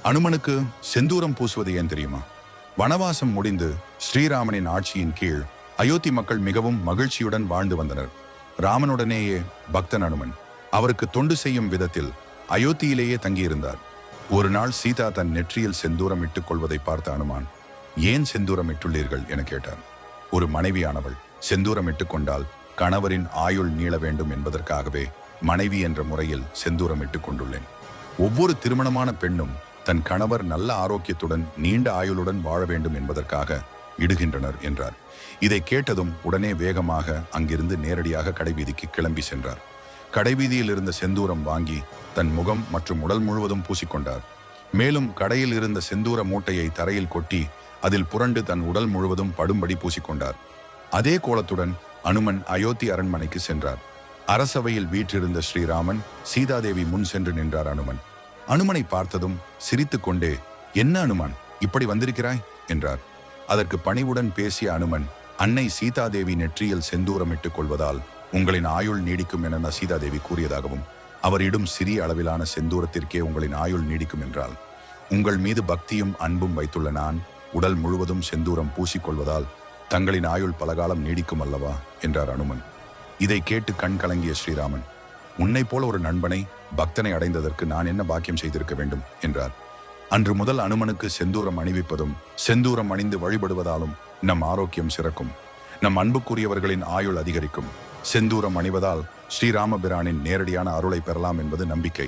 அனுமனுக்கு செந்தூரம் பூசுவது ஏன் தெரியுமா? வனவாசம் முடிந்து ஸ்ரீராமனின் ஆட்சியின் கீழ் அயோத்தி மக்கள் மிகவும் மகிழ்ச்சியுடன் வாழ்ந்து வந்தனர். ராமனுடனேயே பக்தன் அனுமன் அவருக்கு தொண்டு செய்யும் விதத்தில் அயோத்தியிலேயே தங்கியிருந்தார். ஒரு நாள் சீதா தன் நெற்றியில் செந்தூரம் இட்டுக் கொள்வதை பார்த்த அனுமான், ஏன் செந்தூரம் இட்டுள்ளீர்கள் என கேட்டார். ஒரு மனைவியானவள் செந்தூரம் இட்டுக் கொண்டால் கணவரின் ஆயுள் நீள வேண்டும் என்பதற்காகவே மனைவி என்ற முறையில் செந்தூரம் இட்டுக் கொண்டுள்ளேன். ஒவ்வொரு திருமணமான பெண்ணும் தன் கணவர் நல்ல ஆரோக்கியத்துடன் நீண்ட ஆயுளுடன் வாழ வேண்டும் என்பதற்காக இடுகின்றனர் என்றார். இதை கேட்டதும் உடனே வேகமாக அங்கிருந்து நேரடியாக கடைவீதிக்கு கிளம்பி சென்றார். கடைவீதியில் இருந்த செந்தூரம் வாங்கி தன் முகம் மற்றும் உடல் முழுவதும் பூசிக்கொண்டார். மேலும் கடையில் இருந்த செந்தூர மூட்டையை தரையில் கொட்டி அதில் புரண்டு தன் உடல் முழுவதும் படும்படி பூசிக்கொண்டார். அதே கோலத்துடன் அனுமன் அயோத்தி அரண்மனைக்கு சென்றார். அரசவையில் வீற்றிருந்த ஸ்ரீராமன் சீதாதேவி முன் சென்று நின்றார். அனுமனை பார்த்ததும் சிரித்து கொண்டே, என்ன அனுமான், இப்படி வந்திருக்கிறாய் என்றார். அதற்கு பணிவுடன் பேசிய அனுமன், அன்னை சீதாதேவி நெற்றியில் செந்தூரமிட்டுக் கொள்வதால் உங்களின் ஆயுள் நீடிக்கும் என சீதாதேவி கூறியதாகவும், அவர் இடும் சிறிய அளவிலான செந்தூரத்திற்கே உங்களின் ஆயுள் நீடிக்கும் என்றால், உங்கள் மீது பக்தியும் அன்பும் வைத்துள்ள நான் உடல் முழுவதும் செந்தூரம் பூசிக்கொள்வதால் தங்களின் ஆயுள் பலகாலம் நீடிக்கும் அல்லவா என்றார் அனுமன். இதை கேட்டு கண் கலங்கிய ஸ்ரீராமன், உன்னை போல ஒரு நண்பனை பக்தனை அடைந்ததற்கு நான் என்ன பாக்கியம் செய்திருக்க வேண்டும் என்றார். அன்று முதல் அனுமனுக்கு செந்தூரம் அணிவிப்பதும் செந்தூரம் அணிந்து வழிபடுவதாலும் நம் ஆரோக்கியம் சிறக்கும், நம் அன்புக்குரியவர்களின் ஆயுள் அதிகரிக்கும். செந்தூரம் அணிவதால் ஸ்ரீராமபிரானின் நேரடியான அருளை பெறலாம் என்பது நம்பிக்கை.